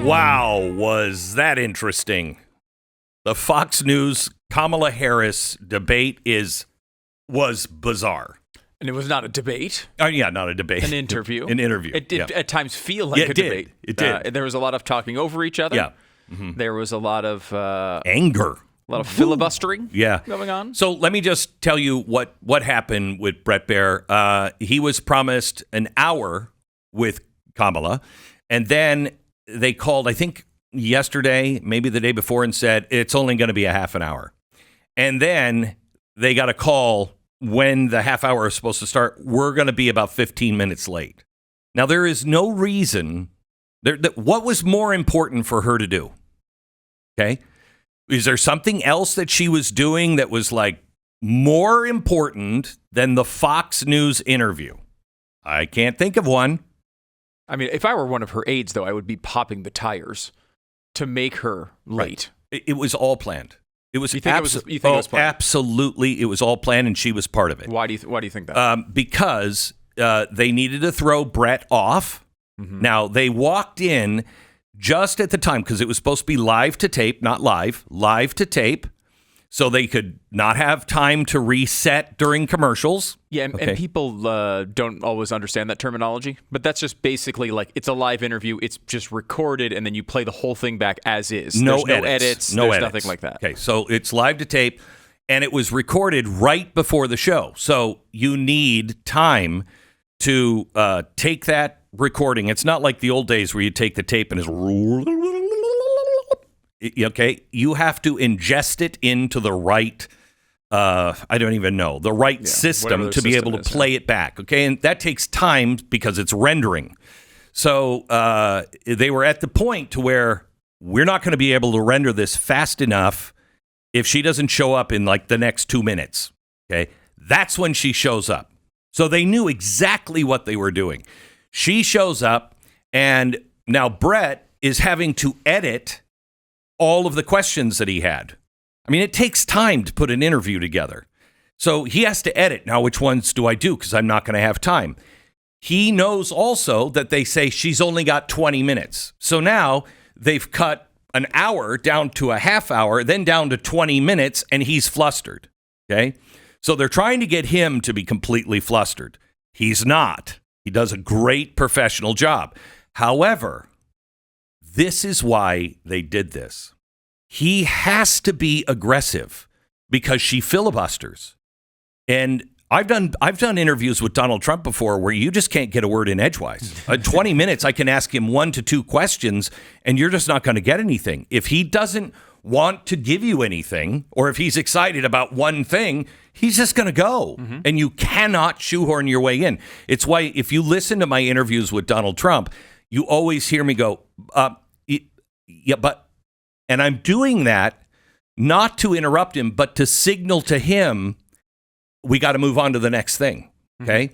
Wow, was that interesting. The Fox News Kamala Harris debate was bizarre. And it was not a debate. Yeah, not a debate. An interview. An interview. It did at times feel like a debate. It did. There was a lot of talking over each other. Yeah. Mm-hmm. There was a lot of anger. A lot of filibustering going on. So let me just tell you what happened with Bret Baier. He was promised an hour with Kamala, and then they called, I think, yesterday, maybe the day before, and said it's only going to be a half an hour. And then they got a call when the half hour is supposed to start. We're going to be about 15 minutes late. Now, there is no reason. What was more important for her to do? Okay. Is there something else that she was doing that was like more important than the Fox News interview? I can't think of one. I mean, if I were one of her aides, though, I would be popping the tires to make her late. Right. It was all planned. It was, you think it was planned? Absolutely. It was all planned, and she was part of it. Why do you think that? Because they needed to throw Bret off. Mm-hmm. Now, they walked in just at the time, because it was supposed to be live to tape, not live to tape, so they could not have time to reset during commercials. Yeah, and people don't always understand that terminology, but that's just basically like it's a live interview. It's just recorded, and then you play the whole thing back as is. There's no edits. There's nothing like that. Okay, so it's live to tape, and it was recorded right before the show. So you need time to take that recording. It's not like the old days where you take the tape and it's okay. You have to ingest it into the right I don't even know, the right system to be able to play it back. Okay, and that takes time because it's rendering. So they were at the point to where we're not going to be able to render this fast enough if she doesn't show up in like the next 2 minutes. Okay, that's when she shows up. So they knew exactly what they were doing. She shows up, and now Bret is having to edit all of the questions that he had. I mean, it takes time to put an interview together. So he has to edit. Now, which ones do I do? Because I'm not going to have time. He knows also that they say she's only got 20 minutes. So now they've cut an hour down to a half hour, then down to 20 minutes, and he's flustered. Okay? So they're trying to get him to be completely flustered. He's not. He does a great professional job. However, this is why they did this. He has to be aggressive because she filibusters. And I've done interviews with Donald Trump before where you just can't get a word in edgewise. 20 minutes, I can ask him 1 to 2 questions, and you're just not going to get anything. If he doesn't want to give you anything, or if he's excited about one thing, he's just going to go. Mm-hmm. And you cannot shoehorn your way in. It's why if you listen to my interviews with Donald Trump, you always hear me go, yeah, but, and I'm doing that not to interrupt him, but to signal to him, we got to move on to the next thing. Okay.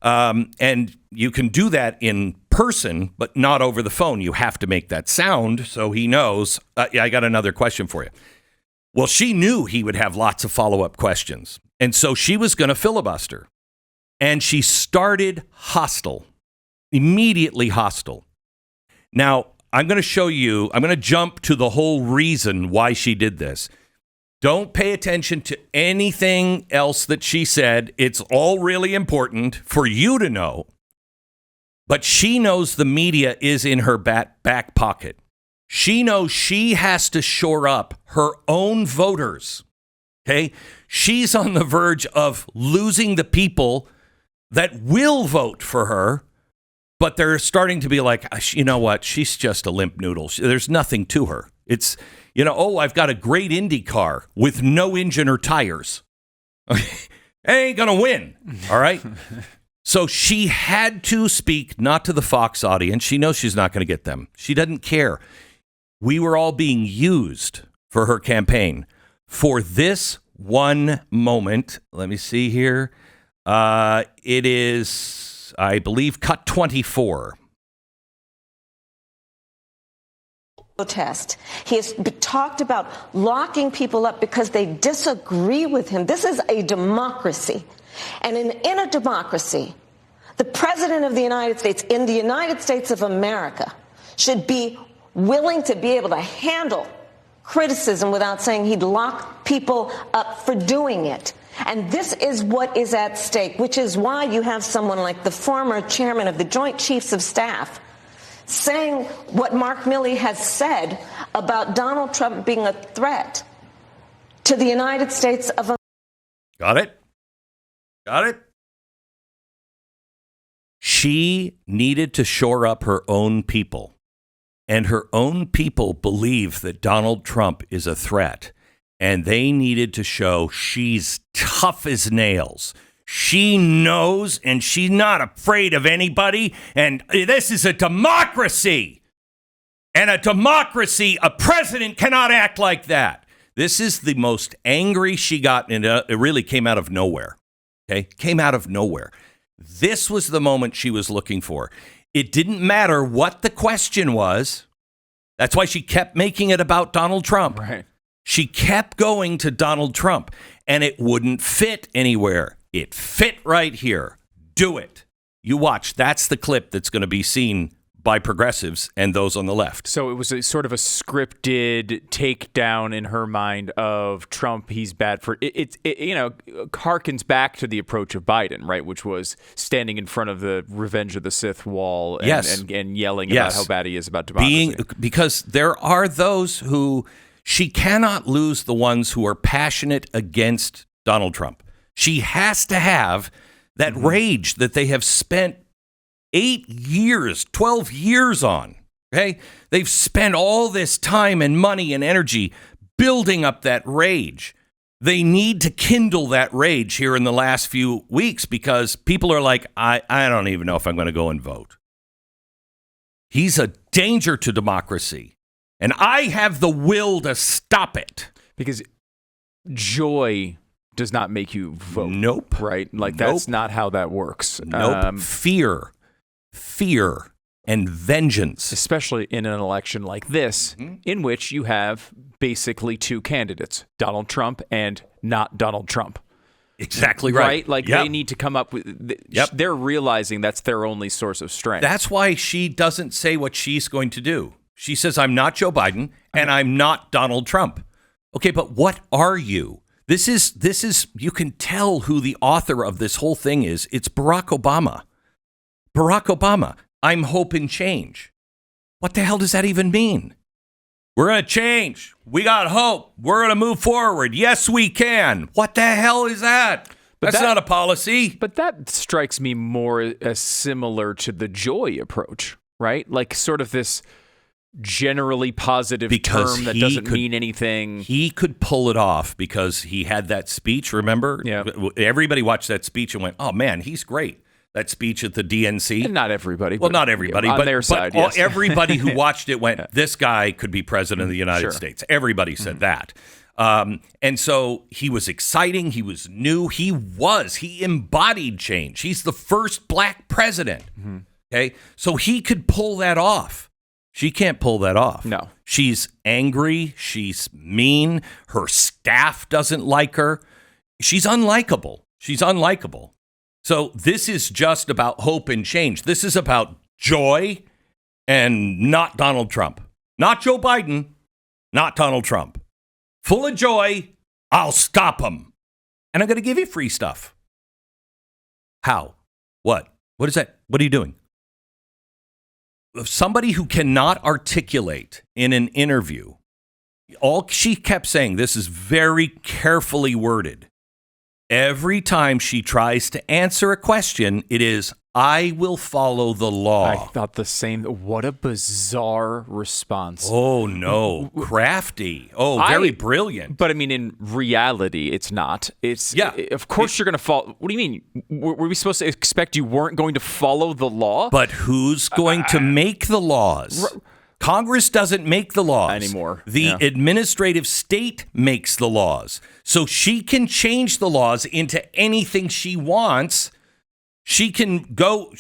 Mm-hmm. And you can do that in person, but not over the phone. You have to make that sound so he knows, I got another question for you. Well, she knew he would have lots of follow-up questions. And so she was going to filibuster. And she started hostile, immediately hostile. Now, I'm going to show you, I'm going to jump to the whole reason why she did this. Don't pay attention to anything else that she said. It's all really important for you to know. But she knows the media is in her back pocket. She knows she has to shore up her own voters. Okay? She's on the verge of losing the people that will vote for her, but they're starting to be like, you know what? She's just a limp noodle. There's nothing to her. It's, I've got a great Indy car with no engine or tires. It ain't going to win. All right? So she had to speak not to the Fox audience. She knows she's not going to get them. She doesn't care. We were all being used for her campaign for this one moment. Let me see here. It is, I believe, cut 24. Protest. He has talked about locking people up because they disagree with him. This is a democracy. And in a democracy, the President of the United States, in the United States of America, should be willing to be able to handle criticism without saying he'd lock people up for doing it. And this is what is at stake, which is why you have someone like the former chairman of the Joint Chiefs of Staff saying what Mark Milley has said about Donald Trump being a threat to the United States of America. Got it? Got it? She needed to shore up her own people, and her own people believe that Donald Trump is a threat, and they needed to show she's tough as nails. She knows, and she's not afraid of anybody, and this is a democracy. And a democracy, a president cannot act like that. This is the most angry she got, and it really came out of nowhere. Okay? Came out of nowhere. This was the moment she was looking for. It didn't matter what the question was. That's why she kept making it about Donald Trump. Right. She kept going to Donald Trump, and it wouldn't fit anywhere. It fit right here. Do it. You watch. That's the clip that's going to be seen by progressives and those on the left. So it was a sort of a scripted takedown in her mind of Trump. He's bad for it. Harkens back to the approach of Biden, right? Which was standing in front of the Revenge of the Sith wall and yelling about how bad he is about democracy. Because there are those who she cannot lose, the ones who are passionate against Donald Trump. She has to have that rage that they have spent 8 years, 12 years on, okay? They've spent all this time and money and energy building up that rage. They need to kindle that rage here in the last few weeks because people are like, I don't even know if I'm going to go and vote. He's a danger to democracy, and I have the will to stop it. Because joy does not make you vote. Nope. Right? Like, that's not how that works. Nope. Fear and vengeance. Especially in an election like this, in which you have basically two candidates, Donald Trump and not Donald Trump. Exactly right. Like, they need to come up with... They're realizing that's their only source of strength. That's why she doesn't say what she's going to do. She says, I'm not Joe Biden, and I'm not Donald Trump. Okay, but what are you? This is, you can tell who the author of this whole thing is. It's Barack Obama. Barack Obama, I'm hope and change. What the hell does that even mean? We're going to change. We got hope. We're going to move forward. Yes, we can. What the hell is that? That's not a policy. But that strikes me more as similar to the joy approach, right? Like sort of this generally positive term that doesn't mean anything. He could pull it off because he had that speech, remember? Yeah. Everybody watched that speech and went, oh, man, he's great. That speech at the DNC. And not everybody. Well, not everybody. On their side, yes. Everybody who watched it went, this guy could be president of the United States. Everybody said that. And so he was exciting. He was new. He embodied change. He's the first black president. Okay. So he could pull that off. She can't pull that off. No. She's angry. She's mean. Her staff doesn't like her. She's unlikable. So this is just about hope and change. This is about joy and not Donald Trump. Not Joe Biden, not Donald Trump. Full of joy, I'll stop him. And I'm going to give you free stuff. How? What? What is that? What are you doing? Somebody who cannot articulate in an interview, all she kept saying, this is very carefully worded. Every time she tries to answer a question, it is, I will follow the law. I thought the same. What a bizarre response. Oh, no. Crafty. Oh, very brilliant. But I mean, in reality, it's not. Of course you're going to follow. What do you mean? Were we supposed to expect you weren't going to follow the law? But who's going to make the laws? Congress doesn't make the laws anymore. The administrative state makes the laws. So she can change the laws into anything she wants. She can go,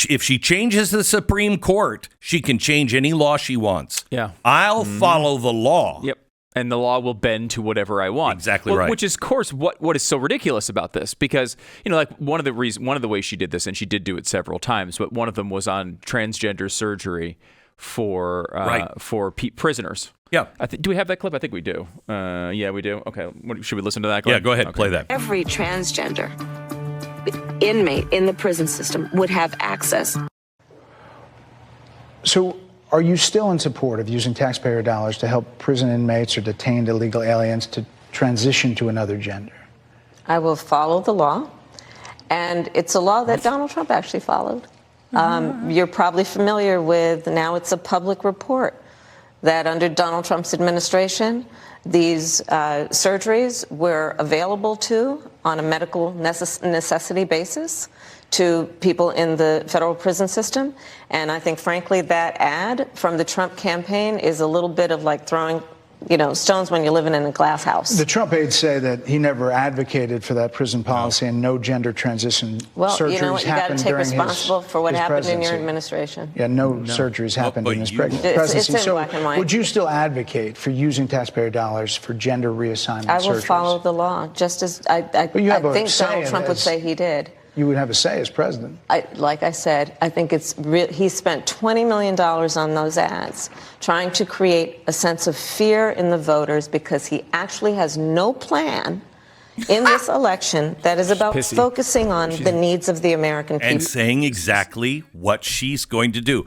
if she changes the Supreme Court, she can change any law she wants. Yeah. I'll follow the law. Yep. And the law will bend to whatever I want. Exactly right. Which is, of course, what is so ridiculous about this, because like one of the ways she did this, and she did do it several times, but one of them was on transgender surgery for prisoners. Yeah. Do we have that clip? I think we do. Yeah, we do. Okay. Should we listen to that, Glenn? Yeah, go ahead. Okay. Play that. Every transgender inmate in the prison system would have access. So are you still in support of using taxpayer dollars to help prison inmates or detained illegal aliens to transition to another gender? I will follow the law. And it's a law that Donald Trump actually followed. You're probably familiar with, now it's a public report, that under Donald Trump's administration, these surgeries were available on a medical necessity basis to people in the federal prison system. And I think, frankly, that ad from the Trump campaign is a little bit of like throwing stones when you're living in a glass house. The Trump aides say that he never advocated for that prison policy and no gender transition surgeries you know what? You got to take responsible for what happened in your administration. Yeah, no surgeries happened in his presidency. It's in black and white. Would you still advocate for using taxpayer dollars for gender reassessment surgeries? I will follow the law, just as I think Donald Trump would say he did. You would have a say as president. Like I said, I think he spent $20 million on those ads trying to create a sense of fear in the voters because he actually has no plan in this election that is about focusing on the needs of the American people. And saying exactly what she's going to do.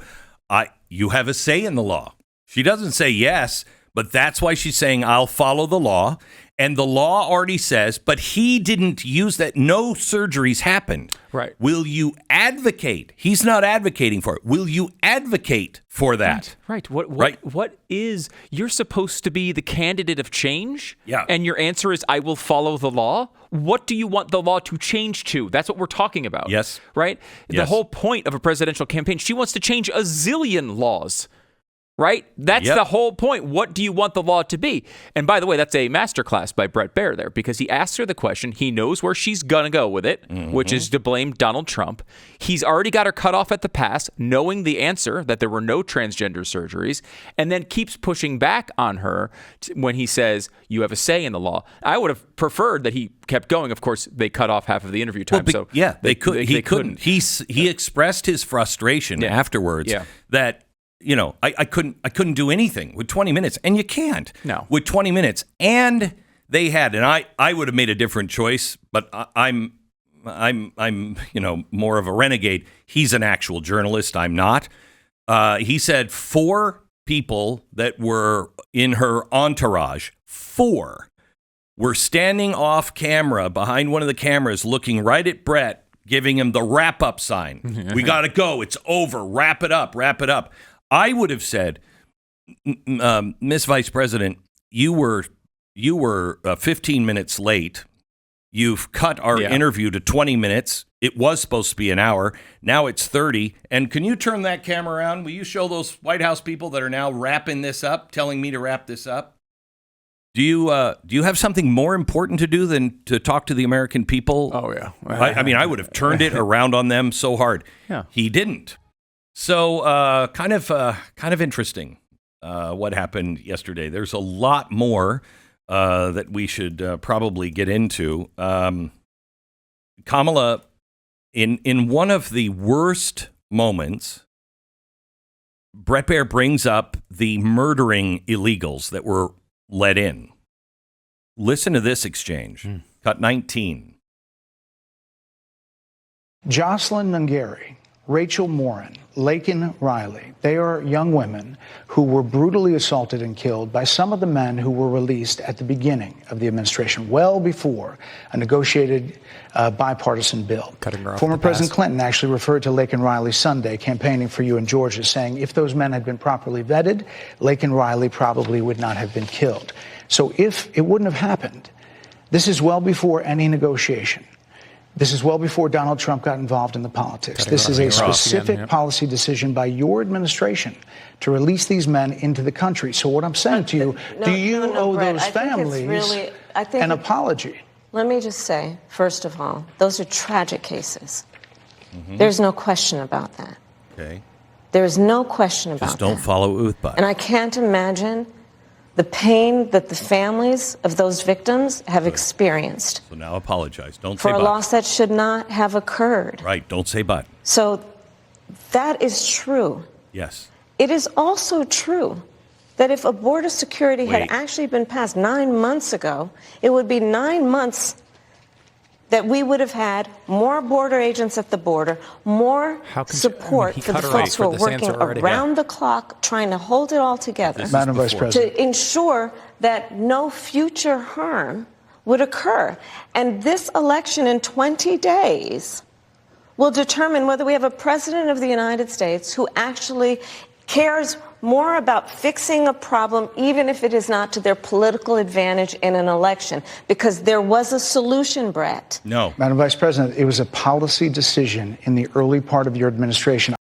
You have a say in the law. She doesn't say yes, but that's why she's saying, I'll follow the law. And the law already says, but he didn't use that. No surgeries happened. Right. Will you advocate? He's not advocating for it. Will you advocate for that? Right. What is, you're supposed to be the candidate of change? Yeah. And your answer is, I will follow the law? What do you want the law to change to? That's what we're talking about. Yes. Right? Yes. The whole point of a presidential campaign, she wants to change a zillion laws. Right? That's the whole point. What do you want the law to be? And by the way, that's a masterclass by Bret Baier there, because he asks her the question. He knows where she's going to go with it, which is to blame Donald Trump. He's already got her cut off at the pass, knowing the answer, that there were no transgender surgeries, and then keeps pushing back on her when he says, you have a say in the law. I would have preferred that he kept going. Of course, they cut off half of the interview time. They couldn't. He expressed his frustration afterwards that, I couldn't do anything with 20 minutes, and you can't. No. With 20 minutes, and they had, and I would have made a different choice, but I'm more of a renegade. He's an actual journalist. I'm not. He said 4 people that were in her entourage, 4 were standing off camera behind one of the cameras, looking right at Bret, giving him the wrap up sign. We got to go. It's over. Wrap it up. Wrap it up. I would have said, Miss Vice President, you were 15 minutes late. You've cut our interview to 20 minutes. It was supposed to be an hour. Now it's 30. And can you turn that camera around? Will you show those White House people that are now wrapping this up, telling me to wrap this up? Do you have something more important to do than to talk to the American people? Oh, yeah. I would have turned it around on them so hard. Yeah. He didn't. So kind of interesting what happened yesterday. There's a lot more that we should probably get into. Kamala, in one of the worst moments, Bret Baier brings up the murdering illegals that were let in. Listen to this exchange. Cut 19. Jocelyn Nungari, Rachel Morin, Laken Riley, they are young women who were brutally assaulted and killed by some of the men who were released at the beginning of the administration, well before a negotiated bipartisan bill. Former President Clinton actually referred to Laken Riley Sunday campaigning for you in Georgia, saying if those men had been properly vetted, Laken Riley probably would not have been killed. So if it wouldn't have happened, this is well before any negotiation. This is well before Donald Trump got involved in the politics. This is a specific policy decision by your administration to release these men into the country. So what I'm saying to you, do you owe Bret, those families an apology? Let me just say, first of all, those are tragic cases. There's no question about that. Okay. There's no question about that. Just don't follow it with but. And I can't imagine the pain that the families of those victims have experienced. So now apologize. Don't say for but. a loss that should not have occurred. Right. Don't say but. So that is true. Yes. It is also true that if a border security had actually been passed 9 months ago, it would be 9 months that we would have had more border agents at the border, more support for the folks who are working around the clock, trying to hold it all together. Madam Vice President. To ensure that no future harm would occur. And this election in 20 days will determine whether we have a president of the United States who actually cares more about fixing a problem, even if it is not to their political advantage in an election, because there was a solution, Brett. No. Madam Vice President, it was a policy decision in the early part of your administration.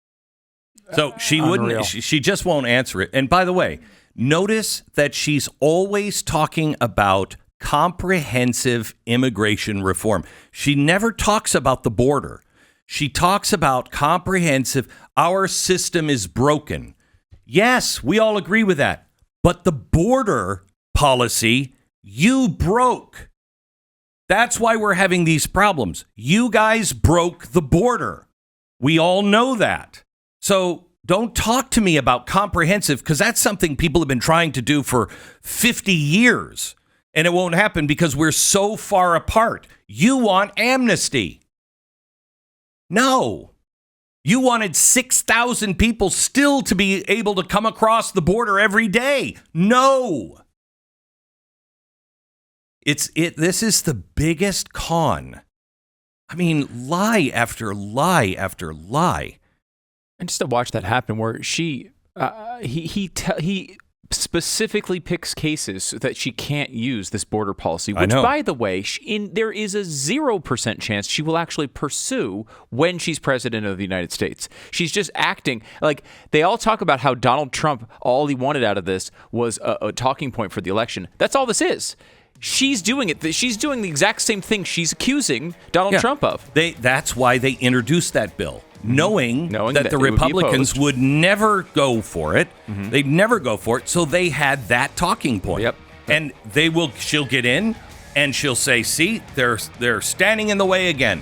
So she wouldn't, she just won't answer it. And by the way, notice that she's always talking about comprehensive immigration reform. She never talks about the border. She talks about comprehensive, our system is broken. Yes, we all agree with that. But the border policy, you broke. That's why we're having these problems. You guys broke the border. We all know that. So don't talk to me about comprehensive, because that's something people have been trying to do for 50 years. And it won't happen because we're so far apart. You want amnesty. No. You wanted 6,000 people still to be able to come across the border every day. No. This is the biggest con. I mean, lie after lie after lie. And just to watch that happen, where he specifically picks cases that she can't use this border policy, which, by the way, there is a 0% chance she will actually pursue when she's president of the United States. She's just acting like they all talk about how Donald Trump, all he wanted out of this was a talking point for the election. That's all this is. She's doing it. She's doing the exact same thing she's accusing Donald Trump of. That's why they introduced that bill. Knowing that the Republicans would never go for it. Mm-hmm. They'd never go for it. So they had that talking point. Yep. And she'll get in and she'll say, see, they're standing in the way again.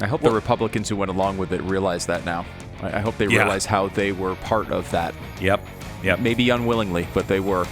I hope the Republicans who went along with it realize that now. I hope they realize how they were part of that. Yep. Maybe unwillingly, but they were.